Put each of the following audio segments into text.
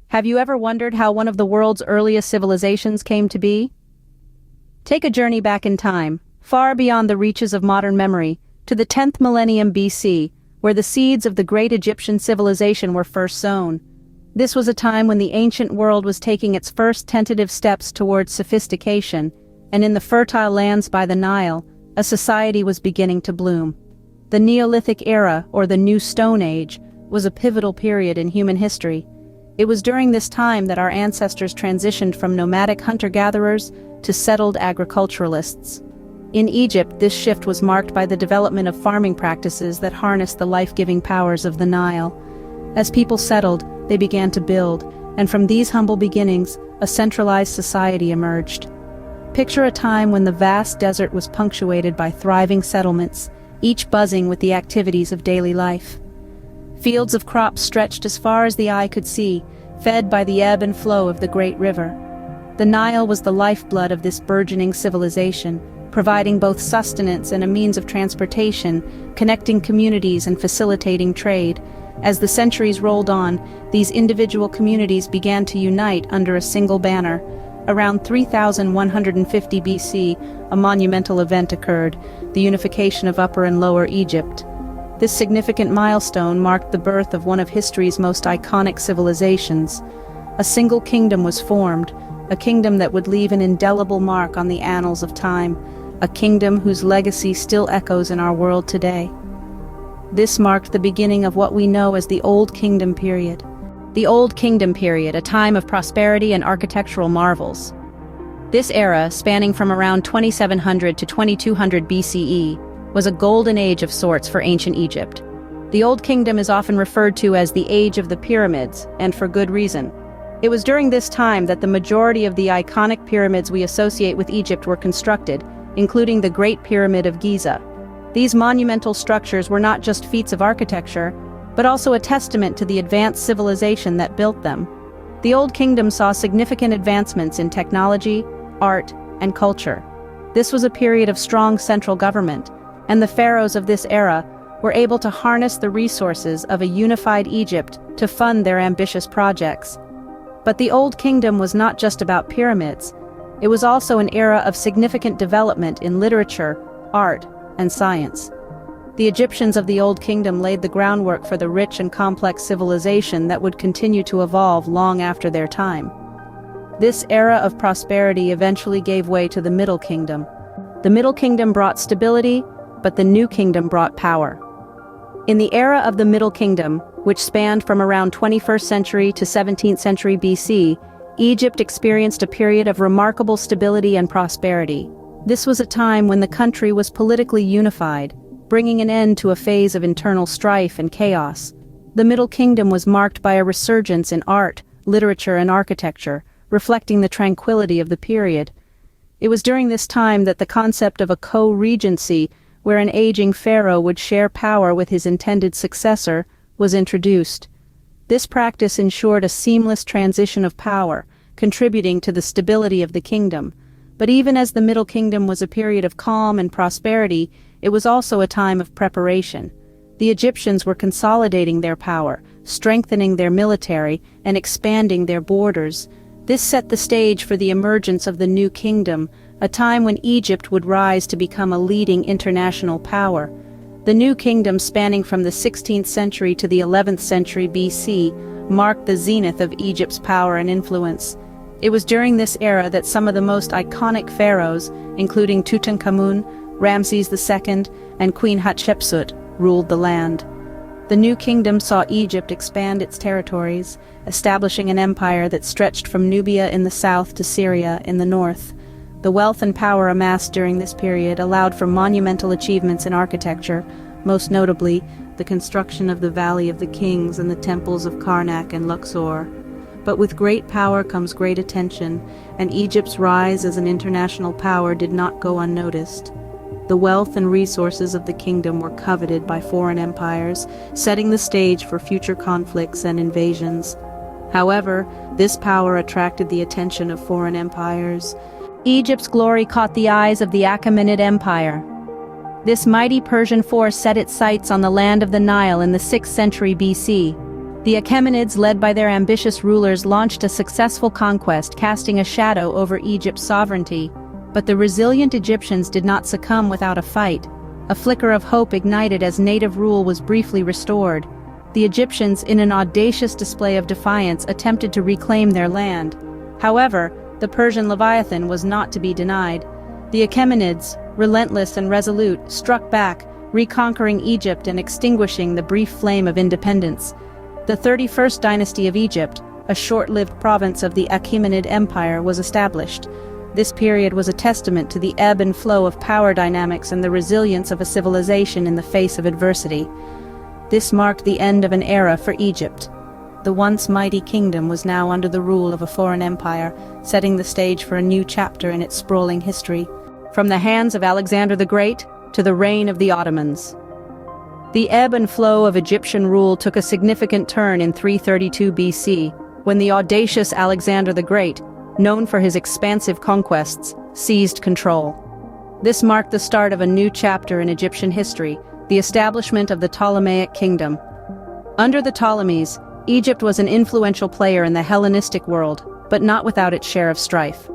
Have you ever wondered how one of the world's earliest civilizations came to be? Take a journey back in time, far beyond the reaches of modern memory, to the 10th millennium BC, where the seeds of the great Egyptian civilization were first sown. This was a time when the ancient world was taking its first tentative steps towards sophistication, and in the fertile lands by the Nile, a society was beginning to bloom. The Neolithic era, or the New Stone Age, was a pivotal period in human history. It was during this time that our ancestors transitioned from nomadic hunter-gatherers to settled agriculturalists. In Egypt, this shift was marked by the development of farming practices that harnessed the life-giving powers of the Nile. As people settled, they began to build, and from these humble beginnings, a centralized society emerged. Picture a time when the vast desert was punctuated by thriving settlements, each buzzing with the activities of daily life. Fields of crops stretched as far as the eye could see, fed by the ebb and flow of the great river. The Nile was the lifeblood of this burgeoning civilization, providing both sustenance and a means of transportation, connecting communities and facilitating trade. As the centuries rolled on, these individual communities began to unite under a single banner. Around 3150 BC, a monumental event occurred, the unification of Upper and Lower Egypt. This significant milestone marked the birth of one of history's most iconic civilizations. A single kingdom was formed, a kingdom that would leave an indelible mark on the annals of time, a kingdom whose legacy still echoes in our world today. This marked the beginning of what we know as the Old Kingdom period. The Old Kingdom period, a time of prosperity and architectural marvels. This era, spanning from around 2700 to 2200 BCE, was a golden age of sorts for ancient Egypt. The Old Kingdom is often referred to as the Age of the Pyramids, and for good reason. It was during this time that the majority of the iconic pyramids we associate with Egypt were constructed, including the Great Pyramid of Giza. These monumental structures were not just feats of architecture, but also a testament to the advanced civilization that built them. The Old Kingdom saw significant advancements in technology, art, and culture. This was a period of strong central government, and the pharaohs of this era were able to harness the resources of a unified Egypt to fund their ambitious projects. But the Old Kingdom was not just about pyramids. It was also an era of significant development in literature, art, and science. The Egyptians of the Old Kingdom laid the groundwork for the rich and complex civilization that would continue to evolve long after their time. This era of prosperity eventually gave way to the Middle Kingdom. The Middle Kingdom brought stability, but the New Kingdom brought power. In the era of the Middle Kingdom, which spanned from around 21st century to 17th century BC, Egypt experienced a period of remarkable stability and prosperity. This was a time when the country was politically unified, bringing an end to a phase of internal strife and chaos. The Middle Kingdom was marked by a resurgence in art, literature, and architecture, reflecting the tranquility of the period. It was during this time that the concept of a co-regency, where an aging pharaoh would share power with his intended successor, was introduced. This practice ensured a seamless transition of power, contributing to the stability of the kingdom. But even as the Middle Kingdom was a period of calm and prosperity, it was also a time of preparation. The Egyptians were consolidating their power, strengthening their military, and expanding their borders. This set the stage for the emergence of the New Kingdom, a time when Egypt would rise to become a leading international power. The New Kingdom, spanning from the 16th century to the 11th century BC, marked the zenith of Egypt's power and influence. It was during this era that some of the most iconic pharaohs, including Tutankhamun, Ramses II, and Queen Hatshepsut, ruled the land. The New Kingdom saw Egypt expand its territories, establishing an empire that stretched from Nubia in the south to Syria in the north. The wealth and power amassed during this period allowed for monumental achievements in architecture, most notably the construction of the Valley of the Kings and the temples of Karnak and Luxor. But with great power comes great attention, and Egypt's rise as an international power did not go unnoticed. The wealth and resources of the kingdom were coveted by foreign empires, setting the stage for future conflicts and invasions. However, this power attracted the attention of foreign empires. Egypt's glory caught the eyes of the Achaemenid Empire. This mighty Persian force set its sights on the land of the Nile in the 6th century BC. The Achaemenids, led by their ambitious rulers, launched a successful conquest, casting a shadow over Egypt's sovereignty. But the resilient Egyptians did not succumb without a fight. A flicker of hope ignited as native rule was briefly restored. The Egyptians, in an audacious display of defiance, attempted to reclaim their land. However, the Persian Leviathan was not to be denied. The Achaemenids, relentless and resolute, struck back, reconquering Egypt and extinguishing the brief flame of independence. The 31st dynasty of Egypt, a short-lived province of the Achaemenid Empire, was established. This period was a testament to the ebb and flow of power dynamics and the resilience of a civilization in the face of adversity. This marked the end of an era for Egypt. The once mighty kingdom was now under the rule of a foreign empire, setting the stage for a new chapter in its sprawling history. From the hands of Alexander the Great to the reign of the Ottomans. The ebb and flow of Egyptian rule took a significant turn in 332 BC, when the audacious Alexander the Great, known for his expansive conquests, seized control. This marked the start of a new chapter in Egyptian history, the establishment of the Ptolemaic kingdom. Under the Ptolemies, Egypt was an influential player in the Hellenistic world, but not without its share of strife.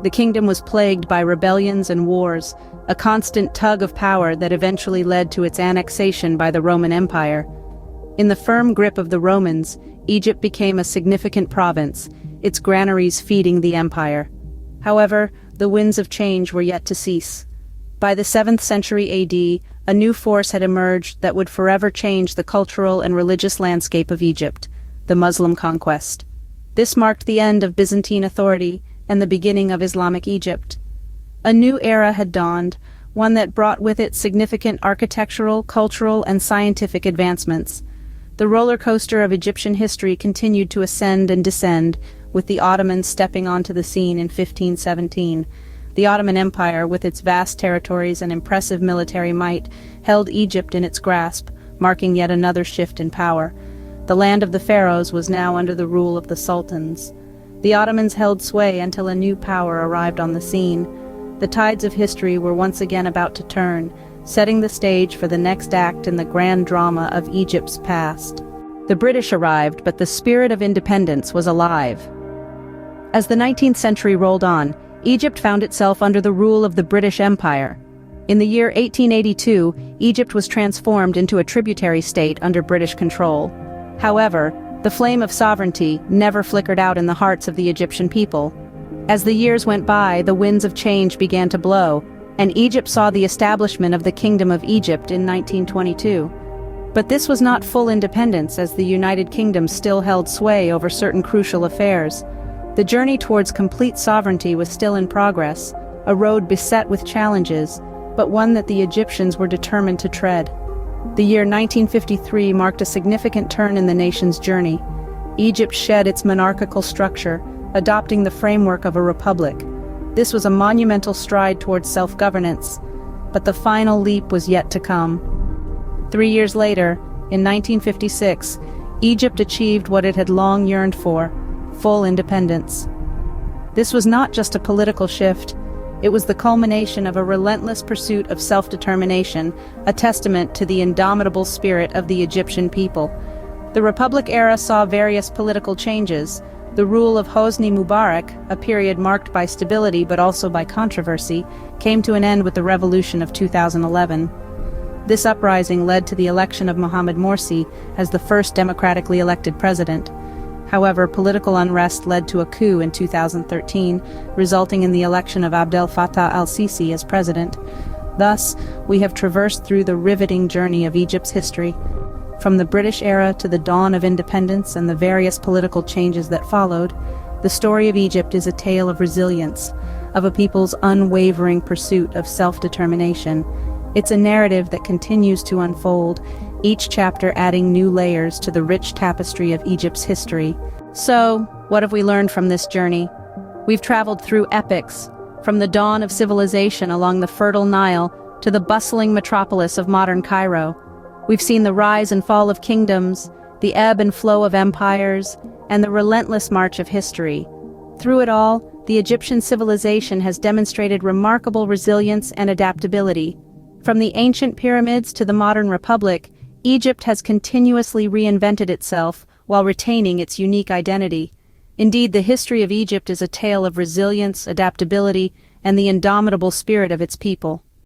The kingdom was plagued by rebellions and wars, a constant tug of power that eventually led to its annexation by the Roman Empire. In the firm grip of the Romans, Egypt became a significant province, its granaries feeding the empire. However, the winds of change were yet to cease. By the 7th century AD, a new force had emerged that would forever change the cultural and religious landscape of Egypt: the Muslim conquest. This marked the end of Byzantine authority and the beginning of Islamic Egypt. A new era had dawned, one that brought with it significant architectural, cultural, and scientific advancements. The roller coaster of Egyptian history continued to ascend and descend, with the Ottomans stepping onto the scene in 1517. The Ottoman Empire, with its vast territories and impressive military might, held Egypt in its grasp, marking yet another shift in power. The land of the Pharaohs was now under the rule of the sultans. The Ottomans held sway until a new power arrived on the scene. The tides of history were once again about to turn, setting the stage for the next act in the grand drama of Egypt's past. The British arrived, but the spirit of independence was alive. As the 19th century rolled on, Egypt found itself under the rule of the British Empire. In the year 1882, Egypt was transformed into a tributary state under British control. However, the flame of sovereignty never flickered out in the hearts of the Egyptian people. As the years went by, the winds of change began to blow, and Egypt saw the establishment of the Kingdom of Egypt in 1922. But this was not full independence, as the United Kingdom still held sway over certain crucial affairs. The journey towards complete sovereignty was still in progress, a road beset with challenges, but one that the Egyptians were determined to tread. The year 1953 marked a significant turn in the nation's journey. Egypt shed its monarchical structure, adopting the framework of a republic. This was a monumental stride towards self-governance, but the final leap was yet to come. 3 years later, in 1956, Egypt achieved what it had long yearned for: full independence. This was not just a political shift, it was the culmination of a relentless pursuit of self-determination, a testament to the indomitable spirit of the Egyptian people. The Republic era saw various political changes. The rule of Hosni Mubarak, a period marked by stability but also by controversy, came to an end with the revolution of 2011. This uprising led to the election of Mohamed Morsi as the first democratically elected president. However, political unrest led to a coup in 2013, resulting in the election of Abdel Fattah al-Sisi as president. Thus, we have traversed through the riveting journey of Egypt's history. From the British era to the dawn of independence and the various political changes that followed, the story of Egypt is a tale of resilience, of a people's unwavering pursuit of self-determination. It's a narrative that continues to unfold, each chapter adding new layers to the rich tapestry of Egypt's history. So, what have we learned from this journey? We've traveled through epics, from the dawn of civilization along the fertile Nile to the bustling metropolis of modern Cairo. We've seen the rise and fall of kingdoms, the ebb and flow of empires, and the relentless march of history. Through it all, the Egyptian civilization has demonstrated remarkable resilience and adaptability. From the ancient pyramids to the modern republic, Egypt has continuously reinvented itself while retaining its unique identity. Indeed, the history of Egypt is a tale of resilience, adaptability, and the indomitable spirit of its people.